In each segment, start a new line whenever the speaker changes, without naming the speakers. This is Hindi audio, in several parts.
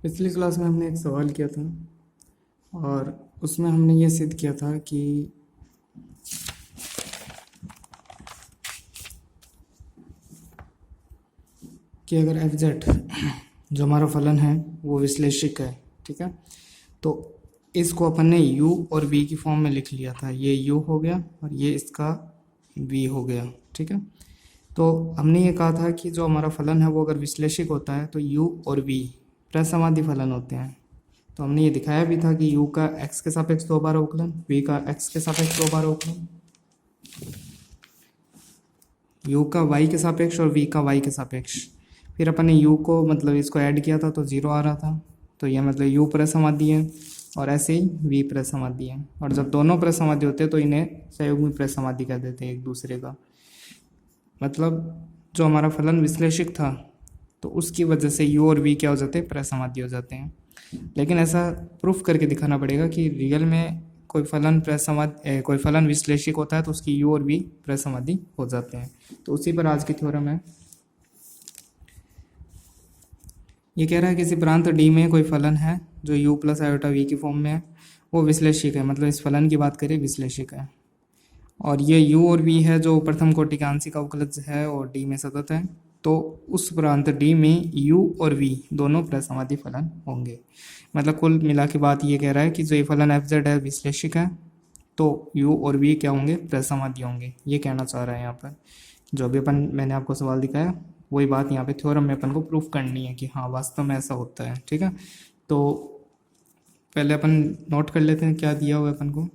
पिछली क्लास में हमने एक सवाल किया था और उसमें हमने ये सिद्ध किया था कि अगर एफ जेड जो हमारा फलन है वो विश्लेषिक है। ठीक है, तो इसको अपन ने u और v की फॉर्म में लिख लिया था। ये u हो गया और ये इसका v हो गया। ठीक है, तो हमने ये कहा था कि जो हमारा फलन है वो अगर विश्लेषिक होता है तो u और v प्रसमाधि फलन होते हैं। तो हमने ये दिखाया भी था कि u का x के सापेक्ष 2 बार अवकलन, v का x के सापेक्ष 2 बार अवकलन, u का y के सापेक्ष और v का y के सापेक्ष। फिर अपन ने u को मतलब इसको ऐड किया था तो 0 आ रहा था, तो यह मतलब u प्रसमाधि है और ऐसे ही v प्रसमाधि है। और जब दोनों प्रसमाधि होते हैं तो इन्हें सहयोगी प्रसमाधि कह देते हैं एक दूसरे का। मतलब जो हमारा फलन विश्लेषिक था तो उसकी वजह से u और v क्या हो जाते हैं, प्रसमाधि हो जाते हैं। लेकिन ऐसा प्रूफ करके दिखाना पड़ेगा कि रियल में कोई फलन विश्लेषिक होता है तो उसकी u और v प्रसमाधि हो जाते हैं। तो उसी पर आज की थ्योरम है। ये कह रहा है किसी प्रांत D में कोई फलन है जो u प्लस आयोटा v की फॉर्म में है, वो विश्लेषिक है। मतलब इस फलन की बात करें विश्लेषिक है। और ये u और v है जो प्रथम कोटि का आंशिक अवकलज है और D में सतत है। तो उस प्रांत D में u और v दोनों प्रसमाधि फलन होंगे। मतलब कुल मिला के बात ये कह रहा है कि जो ये फलन एफ जेड है विश्लेषिक है तो u और v क्या होंगे, प्रसमाधि होंगे। ये कहना चाह रहा है यहाँ पर। जो भी मैंने आपको सवाल दिखाया वही बात यहाँ पे थ्योरम में अपन को प्रूफ करनी है कि हाँ वास्तव में ऐसा होता है। ठीक है, तो पहले अपन नोट कर लेते हैं क्या दिया हुआ है अपन को।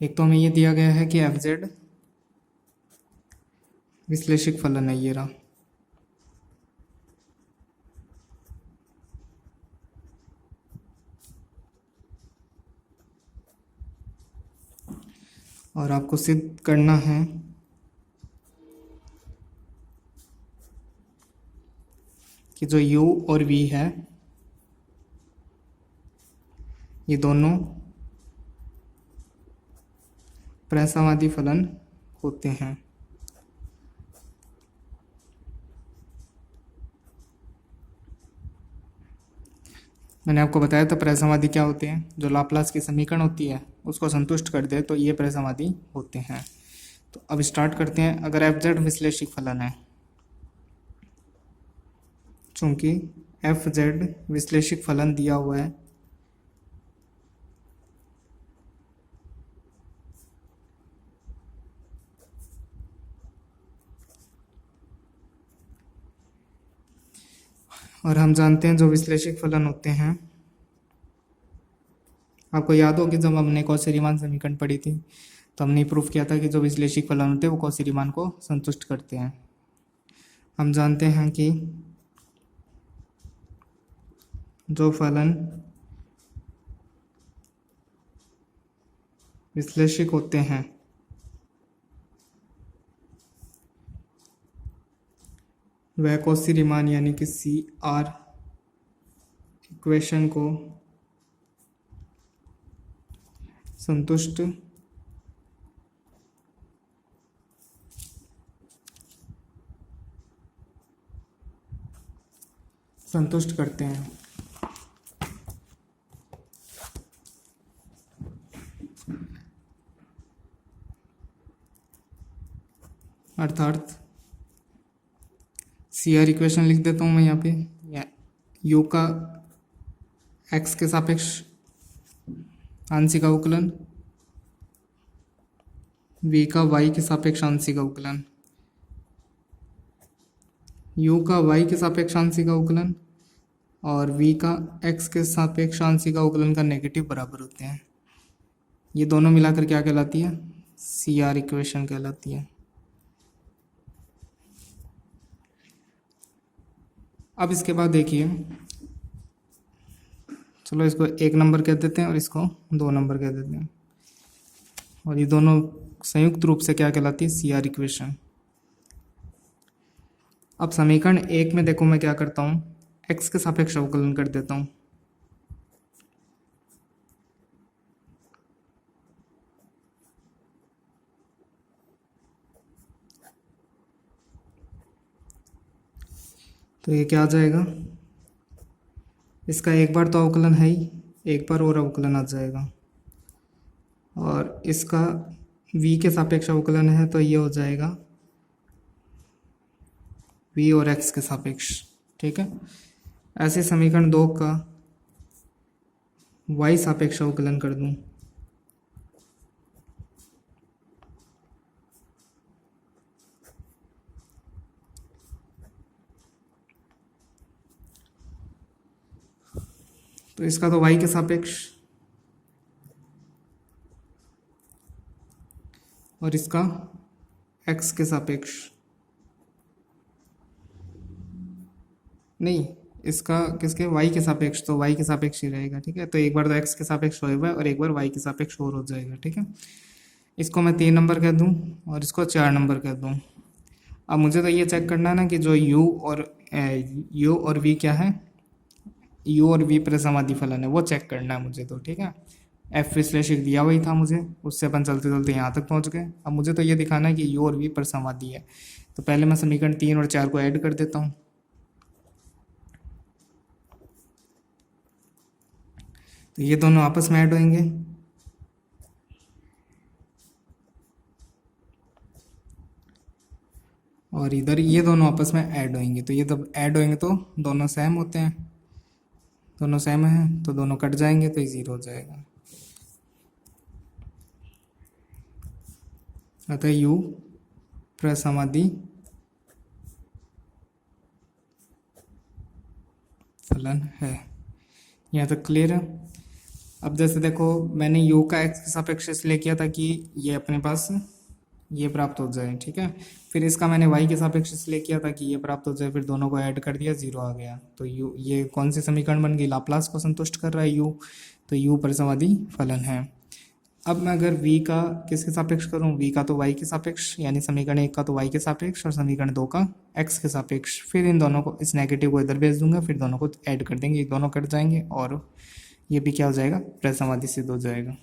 एक तो हमें ये दिया गया है कि एफ जेड विश्लेषिक फलन है, ये रहा। और आपको सिद्ध करना है कि जो u और v है ये दोनों प्रसमाधि फलन होते हैं। मैंने आपको बताया था प्रसमाधि क्या होते हैं, जो लाप्लास की समीकरण होती है उसको संतुष्ट कर दे तो ये प्रसमाधि होते हैं। तो अब स्टार्ट करते हैं। अगर एफ जेड विश्लेषिक फलन है, चूंकि एफ जेड विश्लेषिक फलन दिया हुआ है और हम जानते हैं जो विश्लेषिक फलन होते हैं, आपको याद हो कि जब हमने कौशी रीमान समीकरण पढ़ी थी तो हमने प्रूफ किया था कि जो विश्लेषिक फलन होते हैं वो कौशी रीमान को संतुष्ट करते हैं। हम जानते हैं कि जो फलन विश्लेषिक होते हैं वह कौशी रीमान यानी कि CR इक्वेशन को संतुष्ट करते हैं। अर्थात CR इक्वेशन लिख देता हूँ मैं यहाँ पे, u का x के सापेक्ष आंशिक अवकलन, v का y के सापेक्ष आंशिक अवकलन, u का y के सापेक्ष आंशिक अवकलन और v का x के सापेक्ष आंशिक अवकलन का नेगेटिव बराबर होते हैं। ये दोनों मिलाकर क्या कहलाती है, CR इक्वेशन कहलाती है। अब इसके बाद देखिए, चलो इसको 1 नंबर कह देते हैं और इसको 2 नंबर कह देते हैं, और ये दोनों संयुक्त रूप से क्या कहलाती है, CR इक्वेशन। अब समीकरण 1 में देखो मैं क्या करता हूँ, x के सापेक्ष अवकलन कर देता हूँ। तो ये क्या आ जाएगा, इसका एक बार तो अवकलन है ही, एक बार और अवकलन आ जाएगा, और इसका v के सापेक्ष अवकलन है तो ये हो जाएगा v और x के सापेक्ष। ठीक है, ऐसे समीकरण 2 का y सापेक्ष अवकलन कर दूं तो इसका तो y के सापेक्ष और इसका x के सापेक्ष, नहीं इसका किसके, y के सापेक्ष, तो y के सापेक्ष ही रहेगा। ठीक है, तो एक बार तो x के सापेक्ष होएगा और एक बार y के सापेक्ष और हो जाएगा। ठीक है, इसको मैं 3 नंबर कह दूं और इसको 4 नंबर कह दूं। अब मुझे तो ये चेक करना है ना कि जो u और v क्या है, u और v प्रसमाधि फलन है, वो चेक करना है मुझे तो। ठीक है, f विश्लेषक दिया हुआ ही था मुझे, उससे अपन चलते चलते यहाँ तक पहुँच गए। अब मुझे तो ये दिखाना है कि u और v प्रसमाधि है, तो पहले मैं समीकरण 3 और 4 को ऐड कर देता हूँ। तो ये दोनों आपस में ऐड होंगे, और इधर ये दोनों आपस में ऐड होंगे। तो ये जब ऐड होंगे तो दोनों सेम होते हैं, दोनों सेम हैं तो दोनों कट जाएंगे तो ये 0 हो जाएगा। अतः u प्रसमाधि फलन है। यहाँ तक क्लियर है। अब जैसे देखो, मैंने u का x के सापेक्ष इसलिए किया था कि ये अपने पास ये प्राप्त हो जाए। ठीक है, फिर इसका मैंने y के सापेक्ष इसलिए किया था कि ये प्राप्त हो जाए, फिर दोनों को ऐड कर दिया, 0 आ गया। तो u, ये कौन सी समीकरण बन गई, लाप्लास को संतुष्ट कर रहा है u, तो u प्रसमाधि फलन है। अब मैं अगर v का किसके सापेक्ष करूं, v का तो y के सापेक्ष, यानी समीकरण 1 का तो y के सापेक्ष और समीकरण 2 का x के सापेक्ष, फिर इन दोनों को, इस नेगेटिव को इधर भेज दूंगा, फिर दोनों को ऐड कर देंगे, दोनों कट जाएंगे और ये भी क्या हो जाएगा, प्रसमाधि सिद्ध हो जाएगा।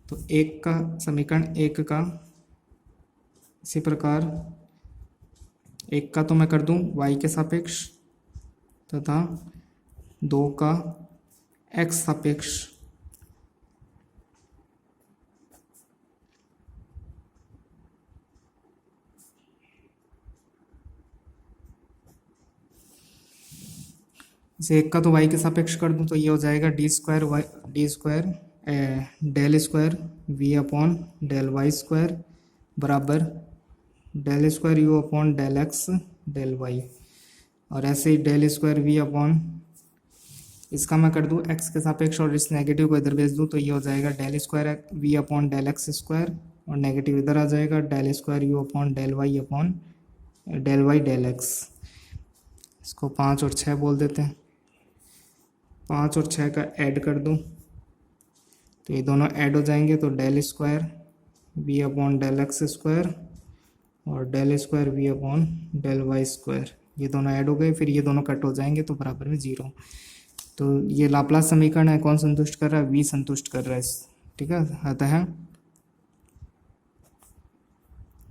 तो एक का समीकरण 1 का इसी प्रकार, एक का तो मैं कर दूं y के सापेक्ष तथा 2 का x सापेक्ष, इसे एक का तो y के सापेक्ष कर दूं तो ये हो जाएगा d square del square v upon del y square बराबर del square u upon del x del y, और ऐसे ही डेल स्क्वायर v अपॉन, इसका मैं कर दूं x के सापेक्ष और इस नेगेटिव को इधर भेज दूं तो ये हो जाएगा del square v upon del x square, और नेगेटिव इधर आ जाएगा del square u upon del y upon del y del x. इसको 5 और 6 बोल देते हैं। 5 और 6 का ऐड कर दूं तो ये दोनों ऐड हो जाएंगे, तो del square v upon del x square और del square v upon del y square, ये दोनों ऐड हो गए, फिर ये दोनों कट हो जाएंगे तो बराबर में 0। तो ये लाप्लास समीकरण है, कौन संतुष्ट कर रहा है, v संतुष्ट कर रहा है। ठीक है, अतः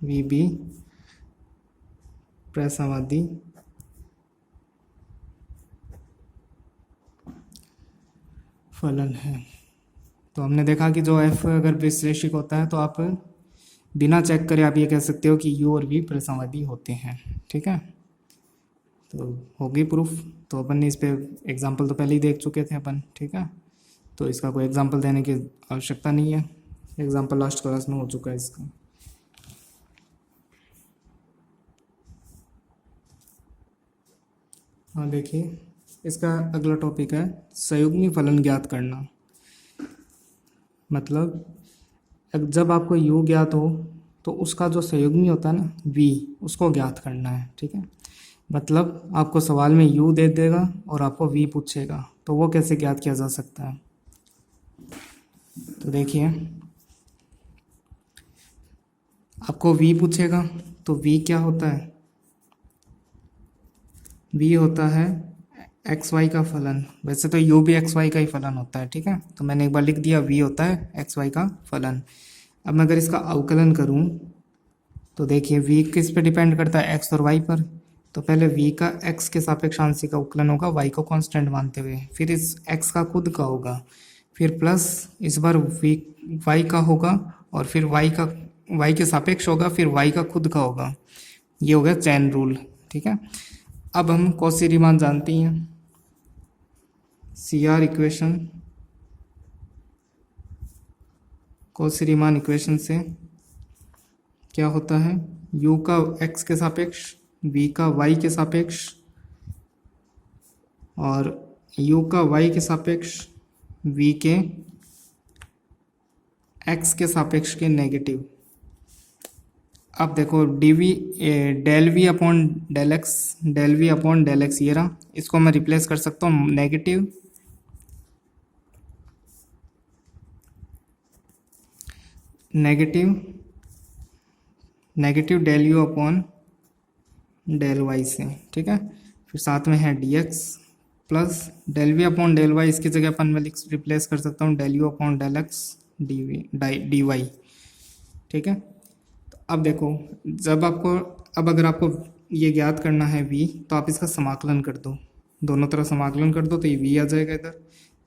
v भी प्रसमाधि फलन है। तो हमने देखा कि जो f अगर विश्लेषिक होता है तो आप बिना चेक करे आप ये कह सकते हो कि u और v प्रसमाधि होते हैं। ठीक है, तो होगी प्रूफ। तो अपन ने इस पे एग्जांपल तो पहले ही देख चुके थे अपन। ठीक है, तो इसका कोई एग्जांपल देने की आवश्यकता नहीं है, एग्जांपल लास्ट क्लास में हो चुका है इसका। हाँ देखिए, इसका अगला टॉपिक है संयुग्मी फलन ज्ञात करना। मतलब जब आपको u ज्ञात हो तो उसका जो संयुग्मी होता है ना v, उसको ज्ञात करना है। ठीक है, मतलब आपको सवाल में u दे देगा और आपको v पूछेगा, तो वो कैसे ज्ञात किया जा सकता है। तो देखिए, आपको v पूछेगा तो v क्या होता है, v होता है एक्स वाई का फलन। वैसे तो u भी एक्स वाई का ही फलन होता है। ठीक है, तो मैंने एक बार लिख दिया v होता है एक्स वाई का फलन। अब मैं अगर इसका अवकलन करूं तो देखिए v किस पे डिपेंड करता है, x और y पर। तो पहले v का x के सापेक्ष आंशिक अवकलन होगा y को कांस्टेंट मानते हुए, फिर इस x का खुद का होगा, फिर प्लस इस बार y का होगा, और फिर y के सापेक्ष होगा, फिर y का खुद का होगा। ये हो गया चैन रूल। ठीक है, अब हम कॉची रीमान जानती हैं। CR equation, Cauchy Riemann equation से क्या होता है, u का x के सापेक्ष, v का y के सापेक्ष, और u का y के सापेक्ष, v के x के सापेक्ष के नेगेटिव। अब देखो del v upon del x, ये रहा, इसको मैं रिप्लेस कर सकता हूँ negative del u upon del y से। ठीक है, फिर साथ में है d x plus del v upon del y, इसकी जगह अपन मैं रिप्लेस कर सकता हूँ del u upon del x d y. ठीक है, तो अब देखो, अब अगर आपको ये ज्ञात करना है v, तो आप इसका समाकलन कर दो, दोनों तरफ समाकलन कर दो, तो ये v आ जाएगा,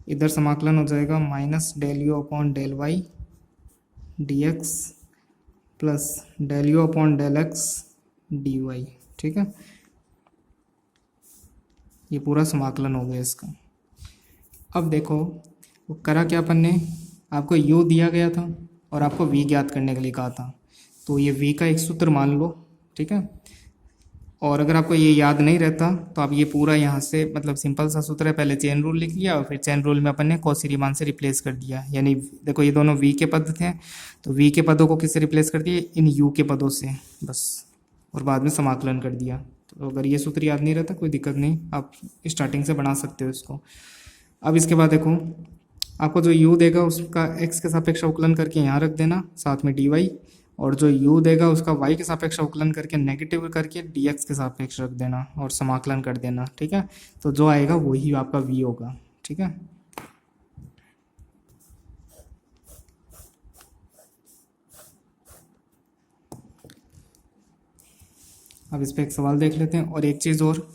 इधर समाकलन हो जाएगा minus del u upon del y d x plus del u upon del x d y. ठीक है, ये पूरा समाकलन हो गया इसका। अब देखो वो करा क्या अपन ने, आपको u दिया गया था और आपको v ज्ञात करने के लिए कहा था, तो ये v का एक सूत्र मान लो। ठीक है, और अगर आपको ये याद नहीं रहता तो आप ये पूरा यहाँ से, मतलब सिंपल सा सूत्र है, पहले चेन रूल लिख लिया और फिर चेन रूल में अपन ने कॉची रीमान से रिप्लेस कर दिया। यानी देखो ये दोनों v के पद थे, तो v के पदों को किससे रिप्लेस कर दिए, इन u के पदों से बस, और बाद में समाकलन कर दिया। तो अगर ये सूत्र याद नहीं रहता कोई दिक्कत नहीं, आप स्टार्टिंग से बना सकते हो इसको। अब इसके बाद देखो, आपको जो u देगा उसका x के सापेक्ष अवकलन करके यहाँ रख देना साथ में dy, और जो u देगा उसका y के सापेक्ष अवकलन करके नेगेटिव करके dx के सापेक्ष रख देना और समाकलन कर देना। ठीक है, तो जो आएगा वही आपका v होगा। ठीक है, अब इस पर एक सवाल देख लेते हैं। और एक चीज़ और,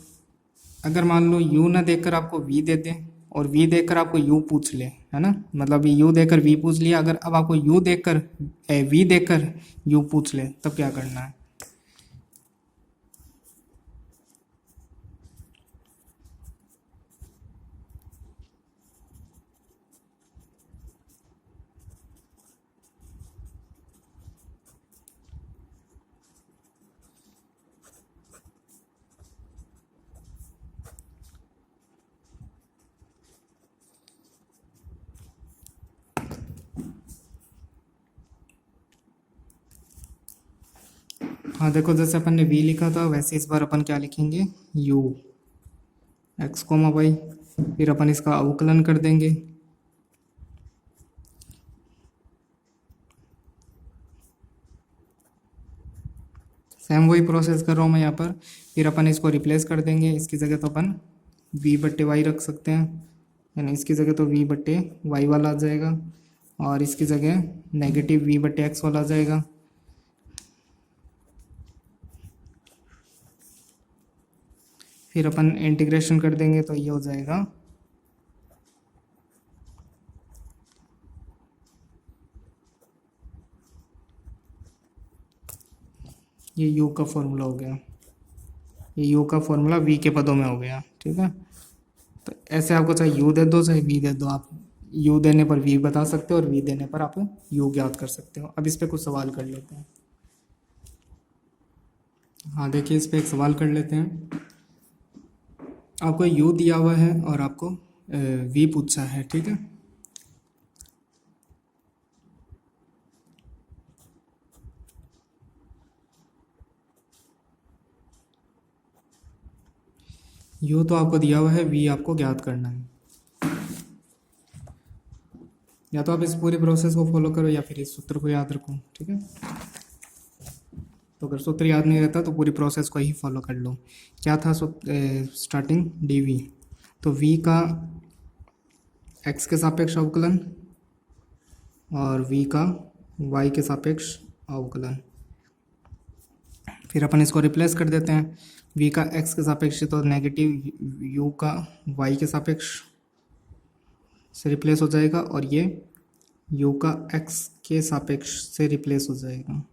अगर मान लो u ना देकर आपको v दे दे और v देकर आपको u पूछ ले, है ना, मतलब ये u देकर v पूछ लिया, अगर अब आपको v देकर u पूछ ले, तब क्या करना है। हाँ देखो, जैसे अपन ने v लिखा था वैसे इस बार अपन क्या लिखेंगे, u x, y, फिर अपन इसका अवकलन कर देंगे। सेम वही प्रोसेस कर रहा हूँ मैं यहाँ पर। फिर अपन इसको रिप्लेस कर देंगे, इसकी जगह तो अपन v बट्टे वाई रख सकते हैं, यानी इसकी जगह तो v बट्टे वाई वाला आ जाएगा, और इसकी जगह नेगेटिव v बट्टे एक्स वाला आ जाएगा। फिर अपन इंटीग्रेशन कर देंगे तो ये हो जाएगा ये u का फॉर्मूला हो गया, ये u का फॉर्मूला v के पदों में हो गया। ठीक है, तो ऐसे आपको चाहे u दे दो चाहे v दे दो, आप u देने पर v बता सकते हो और v देने पर आप u ज्ञात कर सकते हो। अब इस पर कुछ सवाल कर लेते हैं। हाँ देखिए, इस पर एक सवाल कर लेते हैं। आपको u दिया हुआ है और आपको v पूछा है। ठीक है, u तो आपको दिया हुआ है, v आपको ज्ञात करना है। या तो आप इस पूरी प्रोसेस को फॉलो करो या फिर इस सूत्र को याद रखो। ठीक है, तो अगर सूत्र याद नहीं रहता तो पूरी प्रोसेस को ही फॉलो कर लो। क्या था स्टार्टिंग dv, तो v का x के सापेक्ष अवकलन और v का y के सापेक्ष अवकलन। फिर अपन इसको रिप्लेस कर देते हैं, v का x के सापेक्ष तो नेगेटिव u का y के सापेक्ष से रिप्लेस हो जाएगा और ये u का x के सापेक्ष से रिप्लेस हो जाएगा।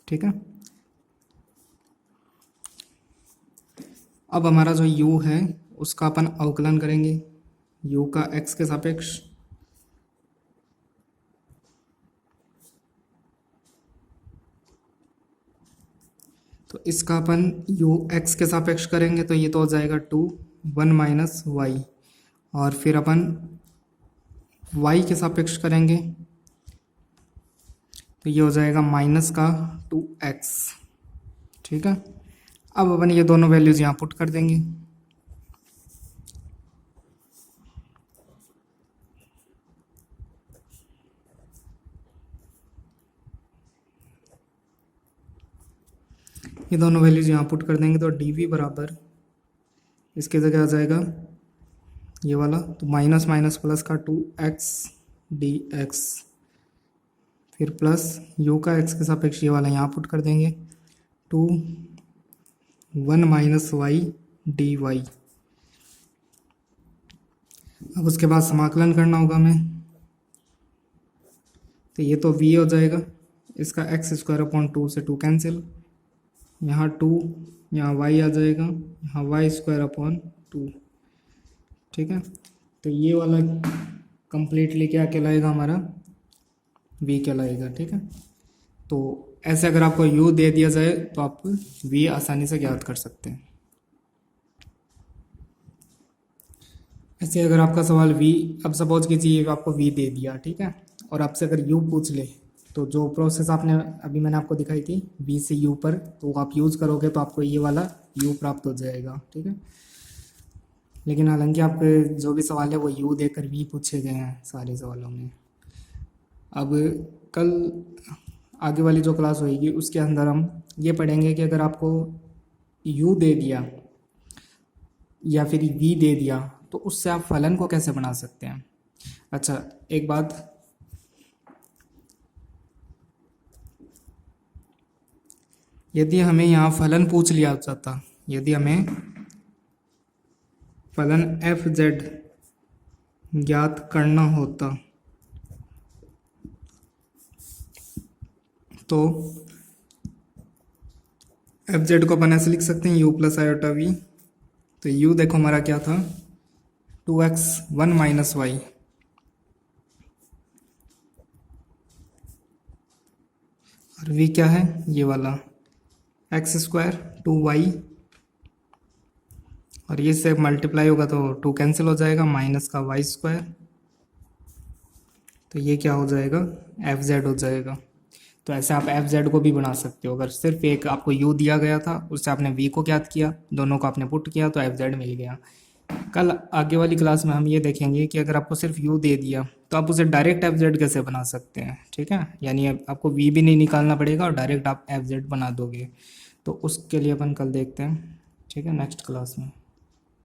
ठीक है, अब हमारा जो u है उसका अपन अवकलन करेंगे u का x के सापेक्ष, तो इसका अपन u x के सापेक्ष करेंगे तो ये तो हो जाएगा 2 1 माइनस वाई, और फिर अपन y के सापेक्ष करेंगे तो ये हो जाएगा माइनस का 2x। ठीक है, अब अपन ये दोनों वैल्यूज यहाँ पुट कर देंगे। ये दोनों वैल्यूज यहाँ पुट कर देंगे तो डी वी बराबर इसके जगह आ जाएगा ये वाला, तो माइनस माइनस प्लस का 2x dx, फिर प्लस u का x के सापेक्ष ये वाला यहाँ पुट कर देंगे 2 1 माइनस वाई dy। अब उसके बाद समाकलन करना होगा हमें, तो ये तो v हो जाएगा, इसका x स्क्वायर अपॉन 2 से 2 कैंसिल, यहाँ 2 यहाँ y आ जाएगा, यहाँ y स्क्वायर अपॉन 2। ठीक है, तो ये वाला कंप्लीटली क्या कहलाएगा हमारा v कहलाएगा। ठीक है, तो ऐसे अगर आपको u दे दिया जाए तो आप v आसानी से ज्ञात कर सकते हैं। ऐसे अगर आपका सवाल v, अब सपोज कीजिए आपको v दे दिया, ठीक है, और आपसे अगर u पूछ ले तो जो प्रोसेस आपने अभी मैंने आपको दिखाई थी v से u पर, तो आप यूज़ करोगे तो आपको ये वाला u प्राप्त हो जाएगा। ठीक है, लेकिन हालांकि आपके जो भी सवाल है वो u देकर v पूछे गए हैं सारे सवालों में। अब कल आगे वाली जो क्लास होएगी उसके अंदर हम ये पढ़ेंगे कि अगर आपको u दे दिया या फिर v दे दिया तो उससे आप फलन को कैसे बना सकते हैं। अच्छा, एक बात, यदि हमें यहाँ फलन पूछ लिया जाता, यदि हमें फलन एफ जेड ज्ञात करना होता तो एफ जेड को अपन ऐसे लिख सकते हैं u प्लस आयोटा वी। तो u देखो हमारा क्या था 2x 1 माइनस वाई, और v क्या है ये वाला एक्स स्क्वायर 2y, और ये से मल्टीप्लाई होगा तो 2 कैंसिल हो जाएगा, माइनस का वाई स्क्वायर, तो ये क्या हो जाएगा एफ जेड हो जाएगा। तो ऐसे आप एफ जेड को भी बना सकते हो, अगर सिर्फ एक आपको u दिया गया था उससे आपने v को ज्ञात किया, दोनों को आपने पुट किया तो एफ जेड मिल गया। कल आगे वाली क्लास में हम ये देखेंगे कि अगर आपको सिर्फ u दे दिया तो आप उसे डायरेक्ट एफ जेड कैसे बना सकते हैं। ठीक है, यानी आपको v भी नहीं निकालना पड़ेगा और डायरेक्ट आप एफ जेड बना दोगे, तो उसके लिए अपन कल देखते हैं। ठीक है, नेक्स्ट क्लास में।